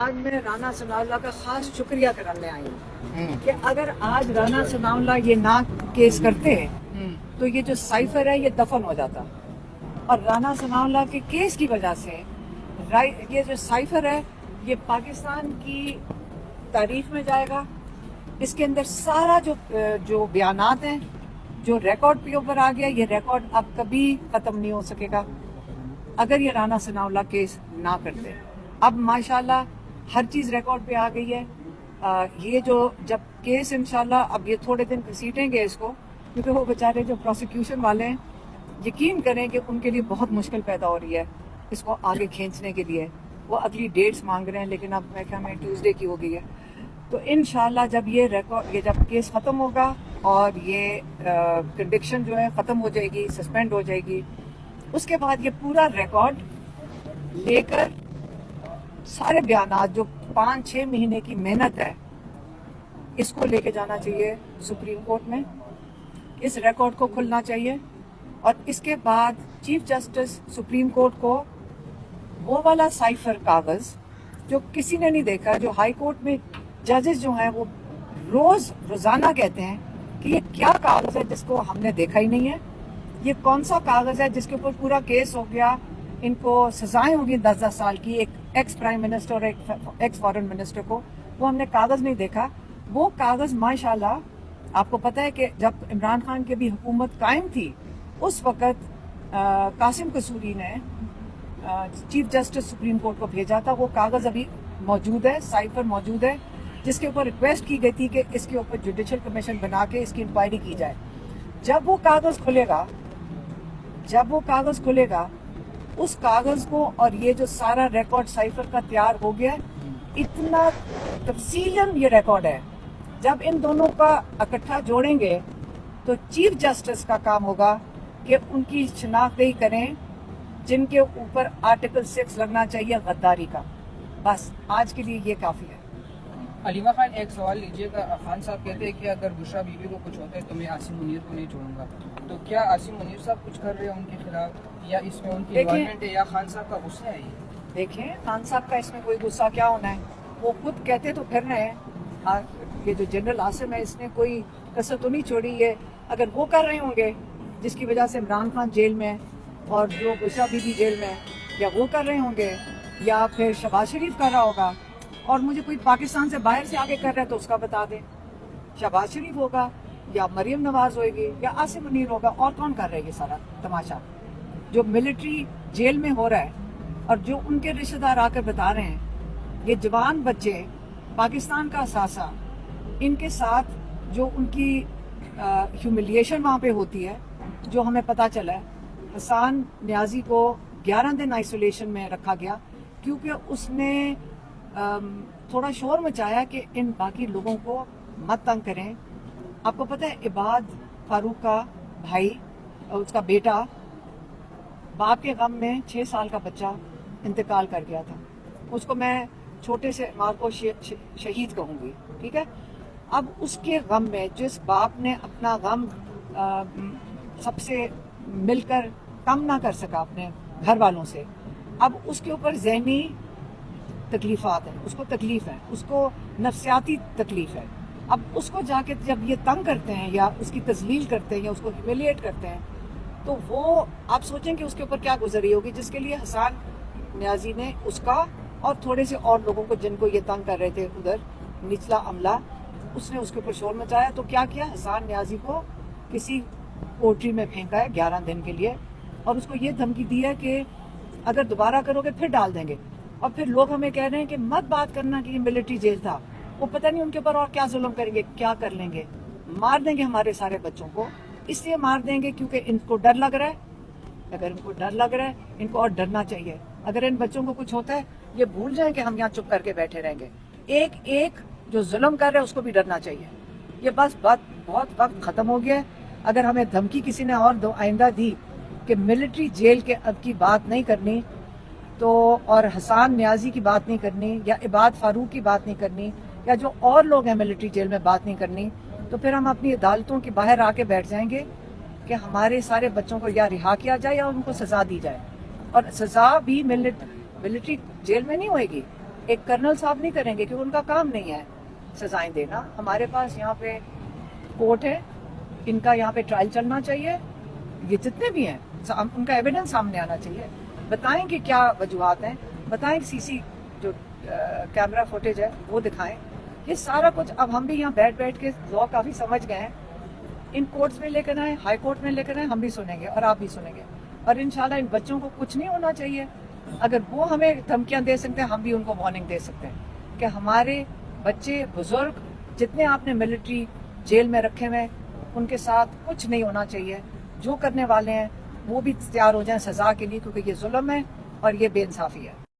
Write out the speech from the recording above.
آج میں رانا ثناءاللہ کا خاص شکریہ کرنے آئی ہوں کہ اگر آج رانا ثناءاللہ یہ نہ کیس کرتے تو یہ جو سائفر ہے یہ دفن ہو جاتا، اور رانا ثناءاللہ کے کیس کی وجہ سے یہ جو سائفر ہے یہ پاکستان کی تاریخ میں جائے گا۔ اس کے اندر سارا جو بیانات ہیں، جو ریکارڈ پہ اوپر آ گیا، یہ ریکارڈ اب کبھی ختم نہیں ہو سکے گا اگر یہ رانا ثناءاللہ کیس نہ کرتے۔ اب ماشاءاللہ ہر چیز ریکارڈ پہ آ گئی ہے۔ یہ جو جب کیس انشاءاللہ اب یہ تھوڑے دن گھسیٹیں گے اس کو، کیونکہ وہ بیچارے جو پروسیکیوشن والے ہیں یقین کریں کہ ان کے لیے بہت مشکل پیدا ہو رہی ہے اس کو آگے کھینچنے کے لیے۔ وہ اگلی ڈیٹس مانگ رہے ہیں، لیکن اب میں کہا ٹیوزڈے کی ہو گئی ہے۔ تو انشاءاللہ جب یہ جب کیس ختم ہوگا اور یہ کنوکشن جو ہے ختم ہو جائے گی، سسپینڈ ہو جائے گی، اس کے بعد یہ پورا ریکارڈ لے کر سارے بیانات جو 5-6 مہینے کی محنت ہے اس کو لے کے جانا چاہیے سپریم کورٹ میں۔ اس ریکارڈ کو کھلنا چاہیے، اور اس کے بعد چیف جسٹس سپریم کورٹ کو وہ والا سائفر کاغذ جو کسی نے نہیں دیکھا، جو ہائی کورٹ میں ججز جو ہیں وہ روزانہ کہتے ہیں کہ یہ کیا کاغذ ہے جس کو ہم نے دیکھا ہی نہیں ہے، یہ کون سا کاغذ ہے جس کے اوپر پورا کیس ہو گیا، ان کو سزائیں ہوگی 10-10 سال کی، ایک ایکس پرائم منسٹر اور ایک ایکس فارن منسٹر کو، وہ ہم نے کاغذ نہیں دیکھا۔ وہ کاغذ ماشاءاللہ آپ کو پتہ ہے کہ جب عمران خان کی بھی حکومت قائم تھی اس وقت قاسم قصوری نے چیف جسٹس سپریم کورٹ کو بھیجا تھا۔ وہ کاغذ ابھی موجود ہے، سائفر موجود ہے، جس کے اوپر ریکویسٹ کی گئی تھی کہ اس کے اوپر جوڈیشل کمیشن بنا کے اس کی انکوائری کی جائے۔ جب وہ کاغذ کھلے گا اس کاغذ کو، اور یہ جو سارا ریکارڈ سائفر کا تیار ہو گیا ہے، اتنا تفصیلاً یہ ریکارڈ ہے، جب ان دونوں کا اکٹھا جوڑیں گے تو چیف جسٹس کا کام ہوگا کہ ان کی شناخت کریں جن کے اوپر آرٹیکل 6 لگنا چاہیے غداری کا۔ بس آج کے لیے یہ کافی ہے۔ علیمہ خان، ایک سوال لیجیے گا۔ خان صاحب کہتے ہیں کہ اگر بشریٰ بی بی کو کچھ ہوتا ہے تو میں عاصم منیر کو نہیں چھوڑوں گا، تو کیا عاصم منیر صاحب کچھ کر رہے ہیں ان کے خلاف، یا اس میں ان کی انوالومنٹ ہے، یا خان صاحب کا غصہ ہے؟ دیکھیں خان صاحب کا اس میں کوئی غصہ کیا ہونا ہے، وہ خود کہتے تو پھر رہے ہیں۔ یہ جو جنرل عاصم ہے اس نے کوئی کسر تو نہیں چھوڑی ہے۔ اگر وہ کر رہے ہوں گے جس کی وجہ سے عمران خان جیل میں اور جو بشریٰ بی بی جیل میں، یا وہ کر رہے ہوں گے یا پھر شہباز شریف کر رہا ہوگا، اور مجھے کوئی پاکستان سے باہر سے آگے کر رہا ہے تو اس کا بتا دیں، شہباز شریف ہوگا یا مریم نواز ہوئے گی یا عاصم منیر ہوگا، اور کون کر رہے گی سارا تماشا جو ملٹری جیل میں ہو رہا ہے، اور جو ان کے رشتہ دار آ کر بتا رہے ہیں، یہ جوان بچے پاکستان کا اثاثہ، ان کے ساتھ جو ان کی ہیوملیشن وہاں پہ ہوتی ہے، جو ہمیں پتہ چلا ہے۔ حسان نیازی کو 11 دن آئسولیشن میں رکھا گیا کیونکہ اس نے تھوڑا شور مچایا کہ ان باقی لوگوں کو مت تنگ کریں۔ آپ کو پتہ ہے عباد فاروق کا بھائی، اس کا بیٹا باپ کے غم میں 6 سال کا بچہ انتقال کر گیا تھا، اس کو میں چھوٹے سے ماں کو شہید کہوں گی، ٹھیک ہے۔ اب اس کے غم میں جس باپ نے اپنا غم سب سے مل کر کم نہ کر سکا اپنے گھر والوں سے، اب اس کے اوپر ذہنی تکلیفات ہیں، اس کو تکلیف ہے، اس کو نفسیاتی تکلیف ہے۔ اب اس کو جا کے جب یہ تنگ کرتے ہیں یا اس کی تذلیل کرتے ہیں یا اس کو ہیوملیٹ کرتے ہیں، تو وہ آپ سوچیں کہ اس کے اوپر کیا گزری ہوگی، جس کے لیے حسان نیازی نے اس کا اور تھوڑے سے اور لوگوں کو جن کو یہ تنگ کر رہے تھے ادھر نچلا عملہ، اس نے اس کے اوپر شور مچایا، تو کیا کیا، حسان نیازی کو کسی پوٹری میں پھینکا ہے 11 دن کے لیے، اور اس کو یہ دھمکی دی ہے کہ اگر دوبارہ کرو گے پھر ڈال دیں گے۔ اور پھر لوگ ہمیں کہہ رہے ہیں کہ مت بات کرنا کہ یہ ملٹری جیل تھا، وہ پتہ نہیں ان کے اوپر اور کیا ظلم کریں گے، کیا کر لیں گے، مار دیں گے ہمارے سارے بچوں کو، اس لیے مار دیں گے کیونکہ ان کو ڈر لگ رہا ہے۔ اگر ان کو ڈر لگ رہا ہے ان کو اور ڈرنا چاہیے۔ اگر ان بچوں کو کچھ ہوتا ہے یہ بھول جائیں کہ ہم یہاں چپ کر کے بیٹھے رہیں گے، ایک ایک جو ظلم کر رہا ہے اس کو بھی ڈرنا چاہیے۔ یہ بس بہت وقت ختم ہو گیا ہے۔ اگر ہمیں دھمکی کسی نے اور آئندہ دی کہ ملٹری جیل کے اب کی بات نہیں کرنی تو، اور حسان نیازی کی بات نہیں کرنی، یا عباد فاروق کی بات نہیں کرنی، یا جو اور لوگ ہیں ملٹری جیل میں بات نہیں کرنی، تو پھر ہم اپنی عدالتوں کے باہر آ کے بیٹھ جائیں گے کہ ہمارے سارے بچوں کو یا رہا کیا جائے یا ان کو سزا دی جائے، اور سزا بھی ملٹری جیل میں نہیں ہوئے گی، ایک کرنل صاحب نہیں کریں گے کیونکہ ان کا کام نہیں ہے سزائیں دینا. ہمارے پاس یہاں پہ کورٹ ہے, ان کا یہاں پہ ٹرائل چلنا چاہیے, یہ جتنے بھی ہیں ان کا ایویڈنس سامنے آنا چاہیے, بتائیں کہ کیا وجوہات ہیں, بتائیں سی جو کیمرہ فوٹیج ہے وہ دکھائیں. یہ سارا کچھ اب ہم بھی یہاں بیٹھ کے لا کافی سمجھ گئے ہیں. ان کورٹس میں لے کر آئیں, ہائی کورٹ میں لے کر آئیں, ہم بھی سنیں گے اور آپ بھی سنیں گے. اور انشاءاللہ ان بچوں کو کچھ نہیں ہونا چاہیے. اگر وہ ہمیں دھمکیاں دے سکتے ہیں, ہم بھی ان کو وارننگ دے سکتے ہیں کہ ہمارے بچے بزرگ جتنے آپ نے ملٹری جیل میں رکھے ہوئے ان کے ساتھ کچھ نہیں ہونا چاہیے. جو کرنے والے ہیں وہ بھی تیار ہو جائیں سزا کے لیے, کیونکہ یہ ظلم ہے اور یہ بے انصافی ہے.